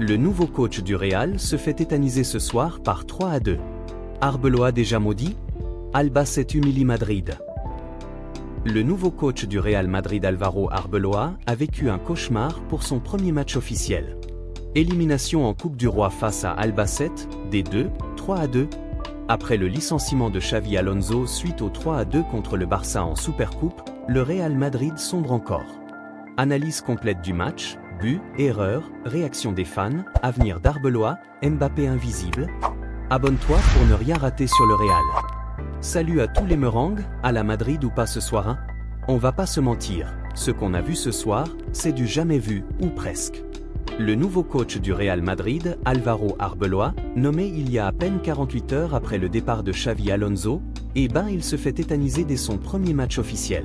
Le nouveau coach du Real se fait tétaniser ce soir par 3-2. Arbeloa déjà maudit? Albacete humilie Madrid. Le nouveau coach du Real Madrid Álvaro Arbeloa a vécu un cauchemar pour son premier match officiel. Élimination en Coupe du Roi face à Albacete, D2, 3-2. Après le licenciement de Xavi Alonso suite au 3-2 contre le Barça en Supercoupe, le Real Madrid sombre encore. Analyse complète du match, buts, erreurs, réaction des fans, avenir d'Arbeloa, Mbappé invisible. Abonne-toi pour ne rien rater sur le Real. Salut à tous les meringues, à la Madrid ou pas ce soir hein? On va pas se mentir, ce qu'on a vu ce soir, c'est du jamais vu, ou presque. Le nouveau coach du Real Madrid, Álvaro Arbeloa, nommé il y a à peine 48 heures après le départ de Xavi Alonso, il se fait tétaniser dès son premier match officiel.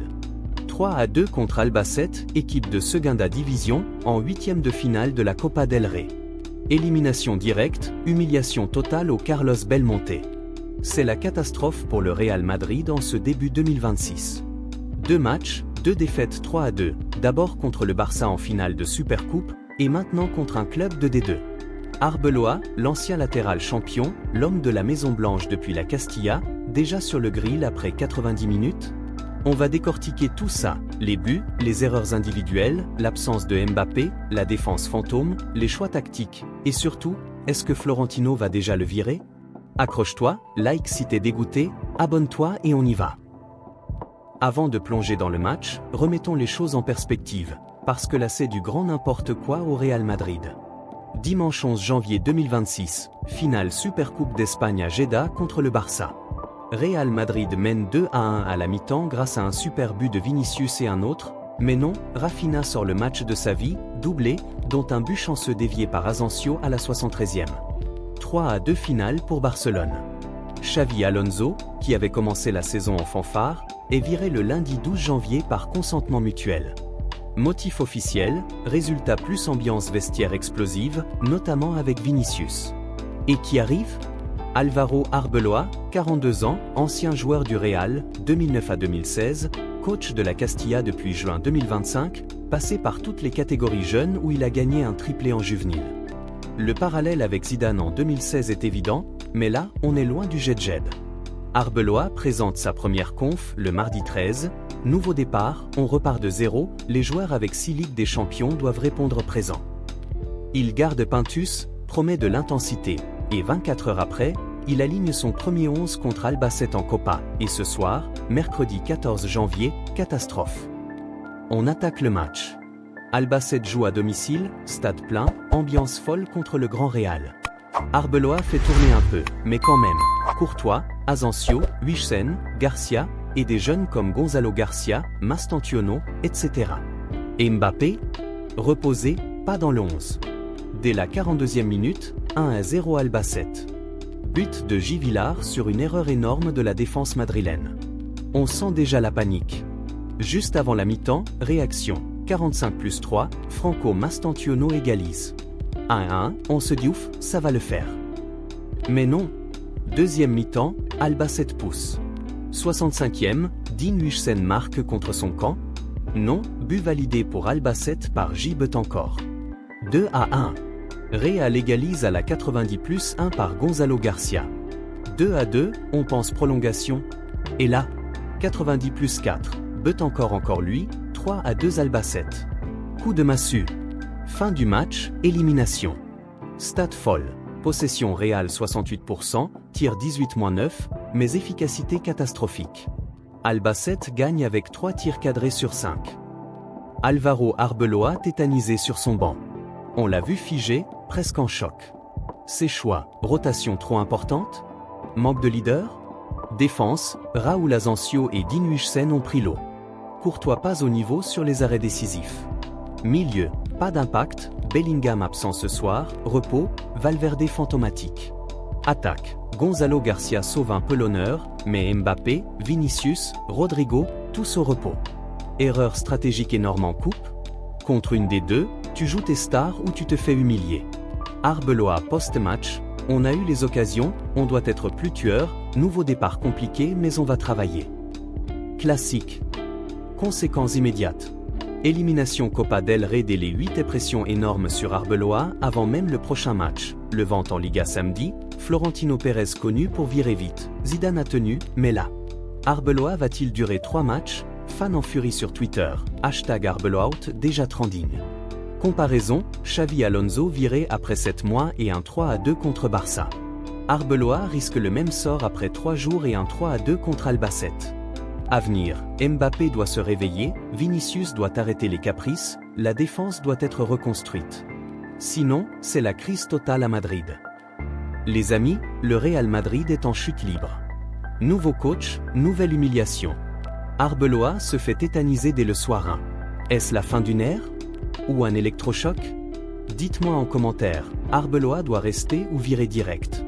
3-2 contre Albacete, équipe de Segunda Division, en 8e de finale de la Copa del Rey. Élimination directe, humiliation totale au Carlos Belmonte. C'est la catastrophe pour le Real Madrid en ce début 2026. 2 matchs, 2 défaites 3-2, d'abord contre le Barça en finale de Supercoupe, et maintenant contre un club de D2. Arbeloa, l'ancien latéral champion, l'homme de la Maison Blanche depuis la Castilla, déjà sur le grill après 90 minutes? On va décortiquer tout ça, les buts, les erreurs individuelles, l'absence de Mbappé, la défense fantôme, les choix tactiques, et surtout, est-ce que Florentino va déjà le virer? Accroche-toi, like si t'es dégoûté, abonne-toi et on y va. Avant de plonger dans le match, remettons les choses en perspective, parce que là c'est du grand n'importe quoi au Real Madrid. Dimanche 11 janvier 2026, finale Supercoupe d'Espagne à Jeddah contre le Barça. Real Madrid mène 2-1 à la mi-temps grâce à un super but de Vinicius et un autre, mais non, Rafinha sort le match de sa vie, doublé, dont un but chanceux dévié par Asensio à la 73e. 3-2 finale pour Barcelone. Xavi Alonso, qui avait commencé la saison en fanfare, est viré le lundi 12 janvier par consentement mutuel. Motif officiel, résultat plus ambiance vestiaire explosive, notamment avec Vinicius. Et qui arrive? Álvaro Arbeloa, 42 ans, ancien joueur du Real, 2009 à 2016, coach de la Castilla depuis juin 2025, passé par toutes les catégories jeunes où il a gagné un triplé en juvénile. Le parallèle avec Zidane en 2016 est évident, mais là, on est loin du jet-jet. Arbeloa présente sa première conf le mardi 13, nouveau départ, on repart de zéro, les joueurs avec 6 Ligues des Champions doivent répondre présent. Il garde Pintus, promet de l'intensité, et 24 heures après, il aligne son premier 11 contre Albacete en Copa, et ce soir, mercredi 14 janvier, catastrophe. On attaque le match. Albacete joue à domicile, stade plein, ambiance folle contre le Grand Real. Arbeloa fait tourner un peu, mais quand même, Courtois, Asensio, Huijsen, Garcia, et des jeunes comme Gonzalo Garcia, Mastantuono, etc. Et Mbappé? Reposé, pas dans le 11. Dès la 42e minute, 1-0 Albacete. But de J. Villar sur une erreur énorme de la défense madrilène. On sent déjà la panique. Juste avant la mi-temps, réaction, 45+3, Franco Mastantuono égalise. 1-1, on se dit ouf, ça va le faire. Mais non. Deuxième mi-temps, Albacete pousse. 65e, Dean Huijsen marque contre son camp. Non, but validé pour Albacete par J. Betancourt. 2-1. Real égalise à la 90+1 par Gonzalo Garcia. 2-2, on pense prolongation. Et là, 90+4, Betancourt encore lui, 3-2 Albacete. Coup de massue. Fin du match, élimination. Stade folle. Possession Real 68%, tir 18-9, mais efficacité catastrophique. Albacete gagne avec 3 tirs cadrés sur 5. Álvaro Arbeloa tétanisé sur son banc. On l'a vu figé, presque en choc. Ses choix, rotation trop importante? Manque de leader? Défense, Raúl Asensio et Dean Huijsen ont pris l'eau. Courtois pas au niveau sur les arrêts décisifs. Milieu, pas d'impact, Bellingham absent ce soir, repos, Valverde fantomatique. Attaque, Gonzalo Garcia sauve un peu l'honneur, mais Mbappé, Vinicius, Rodrigo, tous au repos. Erreur stratégique énorme en coupe? Contre une des deux, tu joues tes stars ou tu te fais humilier. Arbeloa post-match, on a eu les occasions, on doit être plus tueur, nouveau départ compliqué mais on va travailler. Classique. Conséquences immédiates. Élimination Copa del Rey dès les 8 et pression énorme sur Arbeloa avant même le prochain match. Le vent en Liga samedi, Florentino Pérez connu pour virer vite. Zidane a tenu, mais là. Arbeloa va-t-il durer 3 matchs? Fan en furie sur Twitter. #Arbeloaout déjà trending. Comparaison, Xavi Alonso viré après 7 mois et un 3-2 contre Barça. Arbeloa risque le même sort après 3 jours et un 3-2 contre Albacete. Avenir, Mbappé doit se réveiller, Vinicius doit arrêter les caprices, la défense doit être reconstruite. Sinon, c'est la crise totale à Madrid. Les amis, le Real Madrid est en chute libre. Nouveau coach, nouvelle humiliation. Arbeloa se fait tétaniser dès le soir 1. Est-ce la fin d'une ère? Ou un électrochoc? Dites-moi en commentaire, Arbeloa doit rester ou virer direct?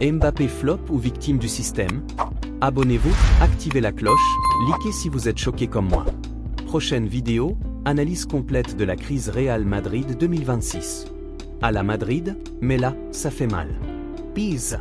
Mbappé flop ou victime du système? Abonnez-vous, activez la cloche, likez si vous êtes choqué comme moi. Prochaine vidéo, analyse complète de la crise Real Madrid 2026. À la Madrid, mais là, ça fait mal. Peace.